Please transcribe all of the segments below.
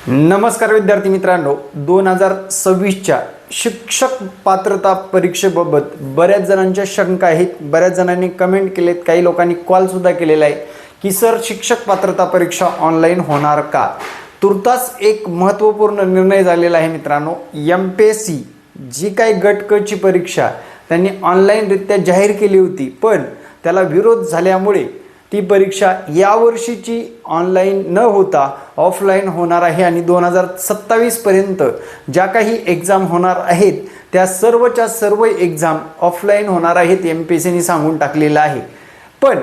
नमस्कार विद्यार्थी मित्रांनो, 2026च्या शिक्षक पात्रता परीक्षेबाबत बऱ्याच जणांच्या शंका आहेत. बऱ्याच जणांनी कमेंट केलेत, काही लोकांनी कॉल सुद्धा केलेला आहे की सर शिक्षक पात्रता परीक्षा ऑनलाईन होणार का. तुर्तास एक महत्त्वपूर्ण निर्णय झालेला आहे मित्रांनो. MPSC जी काही गट क ची परीक्षा त्यांनी ऑनलाईनरित्या जाहीर केली होती, पण त्याला विरोध झाल्यामुळे ती परीक्षा यावर्षीची ऑनलाईन न होता ऑफलाईन होणार आहे आणि 2027 पर्यंत ज्या काही एक्झाम होणार आहेत त्या सर्वच्या सर्व एक्झाम ऑफलाईन होणार आहेत, MPSCने सांगून टाकलेलं आहे. पण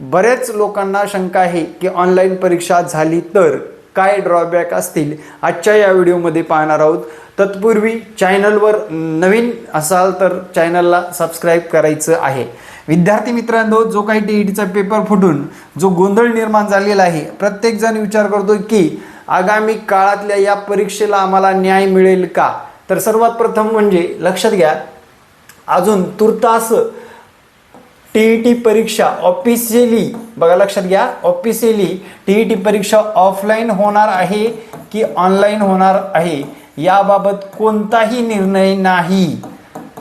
बऱ्याच लोकांना शंका आहे की ऑनलाईन परीक्षा झाली तर काय ड्रॉबॅक असतील, आजच्या या व्हिडिओमध्ये पाहणार आहोत. तत्पूर्वी चॅनलवर नवीन असाल तर चॅनलला सबस्क्राईब करायचं आहे. विद्यार्थी मित्रांनो, जो काही TETचा पेपर फुटून जो गोंधळ निर्माण झालेला आहे, प्रत्येकजण विचार करतो की आगामी काळातल्या या परीक्षेला आम्हाला न्याय मिळेल का. तर सर्वात प्रथम म्हणजे लक्षात घ्या, अजून तुर्तास TET परीक्षा ऑफिशियली बघा, लक्षात घ्या, ऑफिशियली TET परीक्षा ऑफलाईन होणार आहे की ऑनलाईन होणार आहे याबाबत कोणताही निर्णय नाही.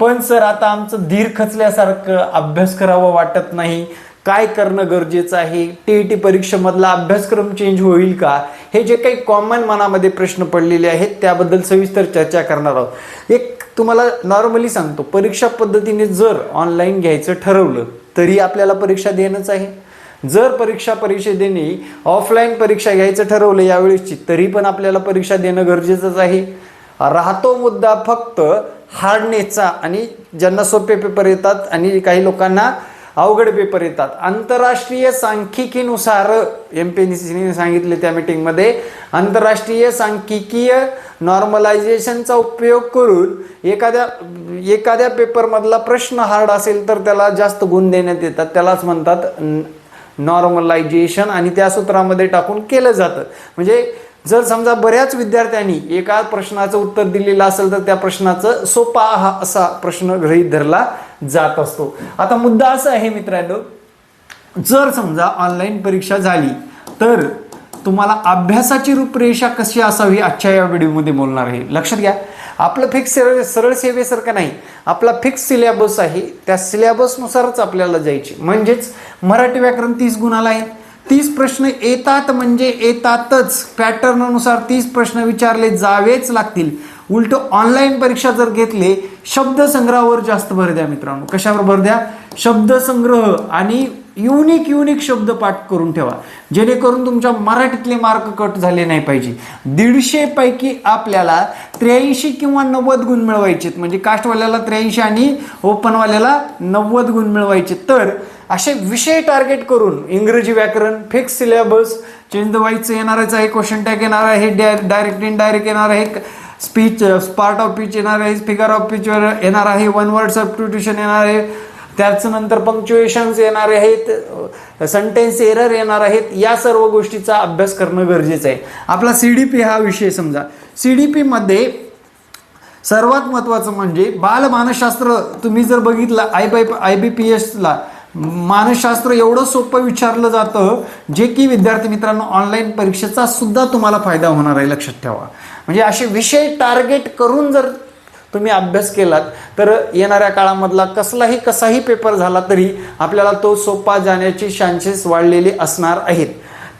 पण सर आता आमचं धीर खचल्यासारखं, अभ्यास करावं वाटत नाही, काय करणं गरजेचं आहे, TET परीक्षेमधला अभ्यासक्रम चेंज होईल का, हे जे काही कॉमन मनामध्ये प्रश्न पडलेले आहेत त्याबद्दल सविस्तर चर्चा करणार आहोत. एक तुम्हाला नॉर्मली सांगतो, परीक्षा पद्धतीने जर ऑनलाईन घ्यायचं ठरवलं तरी आपल्याला परीक्षा देणंच आहे. जर परीक्षा परिषदेने ऑफलाईन परीक्षा घ्यायचं ठरवलं यावेळेसची, तरी पण आपल्याला परीक्षा देणं गरजेचंच आहे. राहतो मुद्दा फक्त हार्डनेसचा, आणि ज्यांना सोपे पेपर येतात आणि काही लोकांना अवघड पेपर येतात. आंतरराष्ट्रीय सांख्यिकीनुसार MPSCने सांगितले त्या मीटिंगमध्ये, आंतरराष्ट्रीय सांख्यिकीय नॉर्मलायझेशनचा उपयोग करून एखाद्या पेपरमधला प्रश्न हार्ड असेल तर त्याला जास्त गुण देण्यात येतात. त्यालाच म्हणतात नॉर्मलायझेशन, आणि त्या सूत्रामध्ये टाकून केलं जातं. म्हणजे जर समजा बऱ्याच विद्यार्थ्यांनी एका प्रश्नाचं उत्तर दिलेलं असेल तर त्या प्रश्नाचं सोपा असा प्रश्न गृहीत धरला जात असतो. आता मुद्दा असा आहे मित्रांनो, जर समजा ऑनलाईन परीक्षा झाली तर तुम्हाला अभ्यासाची रूपरेषा कशी असावी आजच्या या व्हिडिओमध्ये बोलणार आहे. लक्षात घ्या, आपलं फिक्स सरळ सेवेसारखं नाही, आपला फिक्स सिलेबस आहे, त्या सिलेबसनुसारच आपल्याला जायचे. म्हणजेच मराठी व्याकरण 30 गुणाला आहे, 30 प्रश्न येतात म्हणजे येतातच, पॅटर्ननुसार 30 प्रश्न विचारले जावेच लागतील. उलट ऑनलाईन परीक्षा जर घेतले, शब्दसंग्रहावर जास्त भर द्या मित्रांनो. कशावर भर द्या? शब्दसंग्रह आणि युनिक शब्द पाठ करून ठेवा, जेणेकरून तुमच्या मराठीतले मार्क कट झाले नाही पाहिजे. 150 पैकी आपल्याला 83 किंवा 90 गुण मिळवायचे, म्हणजे कास्टवाल्याला 83 आणि ओपनवाल्याला 90 गुण मिळवायचे. तर असे विषय टार्गेट करून इंग्रजी व्याकरण फिक्स सिलेबस, चेंज द वाईजचं येणारच आहे, क्वेश्चन टॅग येणार आहे, डायरेक्ट इनडायरेक्ट येणार आहे, स्पीच पार्ट ऑफ स्पीच येणार आहे, फिगर ऑफ स्पीच येणार आहे, वन वर्ड सबस्टिट्यूशन येणार आहे, त्याच नंतर पंक्च्युएशन्स येणार आहेत, सेंटेन्स एरर येणार आहेत. या सर्व गोष्टीचा अभ्यास करणं गरजेचं आहे. आपला CDP हा विषय समजा, CDP मध्ये सर्वात महत्त्वाचं म्हणजे बालमानसशास्त्र. तुम्ही जर बघितलं IBPSला मानसशास्त्र एवढं सोपं विचारलं जातं, जे की विद्यार्थी मित्रांनो ऑनलाईन परीक्षेचा सुद्धा तुम्हाला फायदा होणार आहे, लक्षात ठेवा. म्हणजे असे विषय टार्गेट करून जर तुम्ही अभ्यास केलात तर येणाऱ्या काळामधला कसाही पेपर झाला तरी आपल्याला तो सोपा जाण्याची चान्सेस वाढलेले असणार आहेत.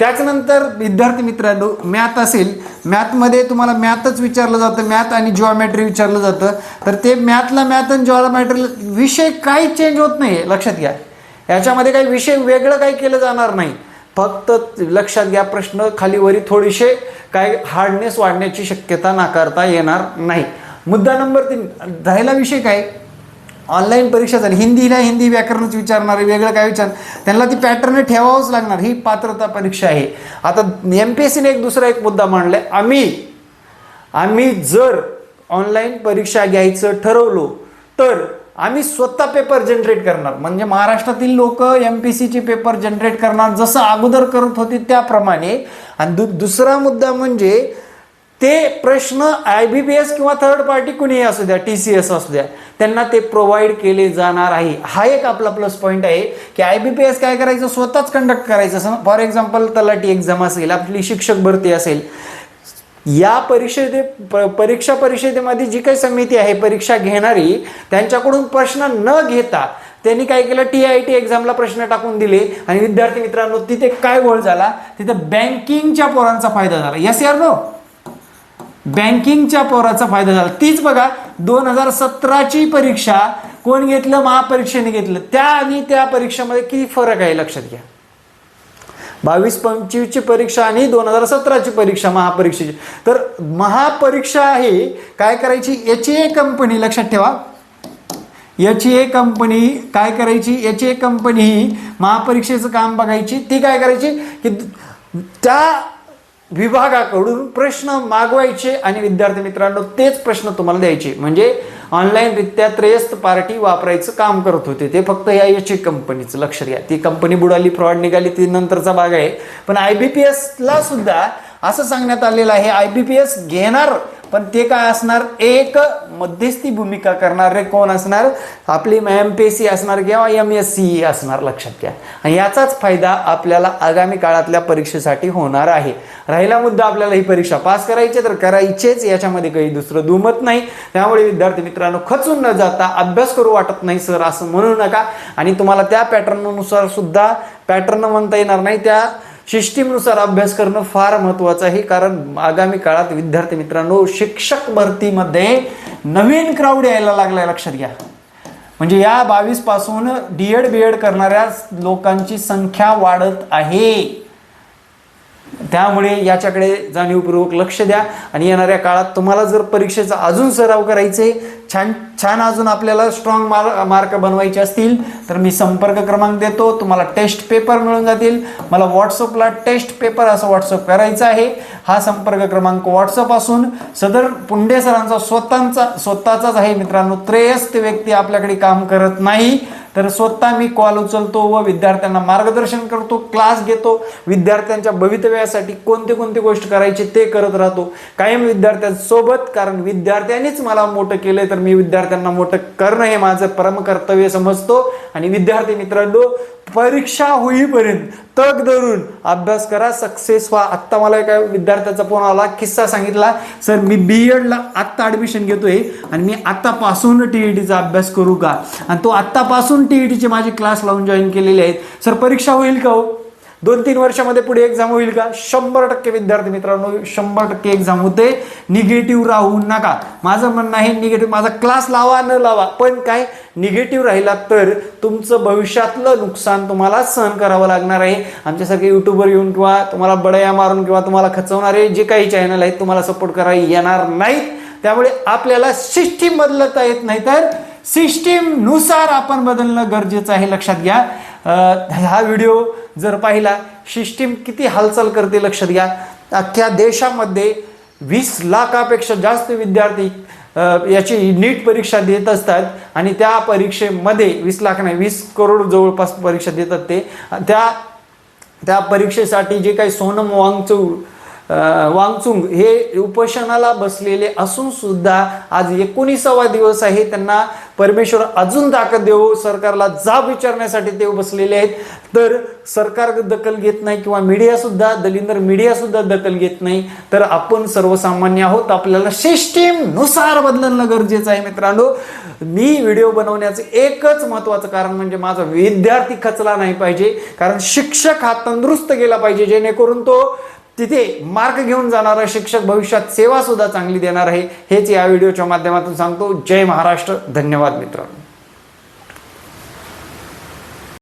त्याच्यानंतर विद्यार्थी मित्रांनो, मॅथ असेल, मॅथमध्ये तुम्हाला मॅथच विचारलं जातं, मॅथ आणि जिओमेट्री विचारलं जातं. तर ते मॅथ आणि जिओमेट्री विषय काही चेंज होत नाही, लक्षात घ्या. याच्यामध्ये काही विषय वेगळं काही केलं जाणार नाही, फक्त लक्षात घ्या, प्रश्न खालीवरी थोडेसे काय हार्डनेस वाढण्याची शक्यता नाकारता येणार नाही. मुद्दा नंबर 3 राहिला विषय काय, ऑनलाईन परीक्षा झाली, हिंदीला हिंदी व्याकरणच विचारणार आहे, वेगळं काय विचार, त्यांना ती पॅटर्न ठेवावंच लागणार. ही पात्रता परीक्षा आहे. आता MPSCने एक मुद्दा मांडलाय, आम्ही जर ऑनलाईन परीक्षा घ्यायचं ठरवलो तर आम्ही स्वतः पेपर जनरेट करणार. म्हणजे महाराष्ट्रातील लोक MPSCचे पेपर जनरेट करणार, जसं अगोदर करत होते त्याप्रमाणे. आणि दुसरा मुद्दा म्हणजे ते प्रश्न IBPS किंवा थर्ड पार्टी कुणीही असू द्या, TCS असू द्या, त्यांना ते प्रोव्हाइड केले जाणार आहे. हा एक आपला प्लस पॉईंट आहे की IBPS काय करायचं, स्वतःच कंडक्ट करायचं. फॉर एक्झाम्पल तलाठी एक्झाम असेल, आपली शिक्षक भरती असेल, या परीक्षा परिषदेमध्ये जी काही समिती आहे परीक्षा घेणारी, त्यांच्याकडून प्रश्न न घेता त्यांनी काय केलं, TIT एक्झामला प्रश्न टाकून दिले आणि विद्यार्थी मित्रांनो तिथे काय गोळ झाला, तिथे बँकिंगच्या पोरांचा फायदा झाला. यस यार नो, बँकिंगच्या पोराचा फायदा झाला. तीच बघा 2017ची परीक्षा कोण घेतलं, महापरीक्षेने घेतलं. त्या आणि त्या परीक्षेमध्ये किती फरक आहे लक्षात घ्या. 22-25ची परीक्षा आणि 2017ची परीक्षा महापरीक्षेची. तर महापरीक्षा आहे काय करायची, HA कंपनी लक्षात ठेवा, HA कंपनी काय करायची, HA कंपनी ही महापरीक्षेचं काम बघायची. ती काय करायची की त्या विभागाकडून प्रश्न मागवायचे आणि विद्यार्थी मित्रांनो तेच प्रश्न तुम्हाला द्यायचे. म्हणजे ऑनलाईन रित्या त्रयस्थ पार्टी वापरायचं काम करत होते ते फक्त या HA कंपनीचं. लक्षात घ्या, ती कंपनी बुडाली, फ्रॉड निघाली, ती नंतरचा भाग आहे. पण IBPS ला सुद्धा असं सांगण्यात आलेलं आहे, IBPS घेणार पण ते काय असणार, एक मध्यस्थी भूमिका करणारे कोण असणार, आपली MPSC असणार किंवा MSc असणार. लक्षात घ्या, आणि याचाच फायदा आपल्याला आगामी काळातल्या परीक्षेसाठी होणार आहे. राहिला मुद्दा आपल्याला ही परीक्षा पास करायची तर करायचेच, याच्यामध्ये काही दुसरं दुमत नाही. त्यामुळे विद्यार्थी मित्रांनो खचून न जाता अभ्यास करू वाटत नाही सर असं म्हणू नका. आणि तुम्हाला त्या पॅटर्ननुसार सुद्धा, पॅटर्न म्हणता येणार नाही, त्या सिस्टीमनुसार अभ्यास करणं फार महत्त्वाचं आहे. कारण आगामी काळात विद्यार्थी मित्रांनो शिक्षक भरतीमध्ये नवीन क्राऊड यायला लागलाय. लक्षात घ्या, म्हणजे या 22 पासून D.Ed B.Ed करणाऱ्या लोकांची संख्या वाढत आहे. त्यामुळे याच्याकडे जाणीवपूर्वक लक्ष द्या. आणि येणाऱ्या काळात तुम्हाला जर परीक्षेचा अजून सराव करायचे, छान छान अजून आपल्याला स्ट्रॉंग मार्क बनवायचे असतील तर मी संपर्क क्रमांक देतो, तुम्हाला टेस्ट पेपर मिळून जातील. मला व्हॉट्सअपला टेस्ट पेपर असं व्हॉट्सअप करायचं आहे. हा संपर्क क्रमांक व्हॉट्सअप असून सदर पुंडे सरांचा स्वतःचाच आहे मित्रांनो. त्रयस्थ व्यक्ती आपल्याकडे काम करत नाही, तर स्वतः मी कॉल उचलतो व विद्यार्थ्यांना मार्गदर्शन करतो, क्लास घेतो, विद्यार्थ्यांच्या भवितव्यासाठी कोणते कोणते गोष्ट करायची ते करत राहतो कायम विद्यार्थ्यांसोबत. कारण विद्यार्थ्यांनीच मला मोठं केलंय, तर मी विद्यार्थ्यांना मोठं करणं हे माझं परम कर्तव्य समजतो. आणि विद्यार्थी मित्रांनो परीक्षा होईपर्यंत तग धरून अभ्यास करा, सक्सेस व्हा. आत्ता मला एका विद्यार्थ्याचा फोन आला, किस्सा सांगितला, सर मी B.Edला आत्ता ऍडमिशन घेतोय आणि मी आत्तापासून TETचा अभ्यास करू का, आणि तो आत्तापासून TETचे माझे क्लास लावून जॉईन केलेले आहेत. सर परीक्षा होईल का हो, 2-3 वर्षामध्ये पुढे एक्झाम होईल का? 100% विद्यार्थी मित्रांनो 100% एक्झाम होते. निगेटिव्ह राहू नका. माझं म्हणणं आहे निगेटिव्ह, माझा क्लास लावा न लावा, पण काय निगेटिव्ह राहिला तर तुमचं भविष्यातलं नुकसान तुम्हाला सहन करावं लागणार आहे. आमच्यासारखे युट्यूबवर येऊन किंवा तुम्हाला बडया मारून किंवा तुम्हाला खचवणारे जे काही चॅनल आहेत तुम्हाला सपोर्ट करायला येणार नाहीत. त्यामुळे आपल्याला सिस्टीम बदलता येत नाही, तर सिस्टीम नुसार आपण बदलणं गरजेचं आहे. लक्षात घ्या. हा व्हिडिओ जर पाहिला, सिस्टीम किती हालचाल करते लक्षात घ्या. अख्ख्या देशामध्ये 20 लाखापेक्षा जास्त विद्यार्थी याची नीट परीक्षा देत असतात आणि त्या परीक्षेमध्ये 20 लाख नाही 20 करोड जवळपास परीक्षा देतात ते. त्या परीक्षेसाठी जे काही सोनम वांगचुंग हे उपोषणाला बसलेले असून सुद्धा आज 19वा दिवस आहे. त्यांना परमेश्वर अजून ताकद देऊ, सरकारला जाब विचारण्यासाठी ते बसलेले आहेत. तर सरकार दखल घेत नाही किंवा मीडिया सुद्धा, दलिंदर मीडिया सुद्धा दखल घेत नाही, तर आपण सर्वसामान्य आहोत. आपल्याला सिस्टीम नुसार बदलणं गरजेचं आहे मित्रांनो. मी व्हिडिओ बनवण्याचं एकच महत्त्वाचं कारण म्हणजे माझा विद्यार्थी खचला नाही पाहिजे, कारण शिक्षक हा तंदुरुस्त गेला पाहिजे, जेणेकरून तो तिथे मार्क घेऊन जाणारा शिक्षक भविष्यात सेवा सुद्धा चांगली देणार आहे. हेच या व्हिडिओच्या माध्यमातून सांगतो. जय महाराष्ट्र. धन्यवाद मित्रांनो.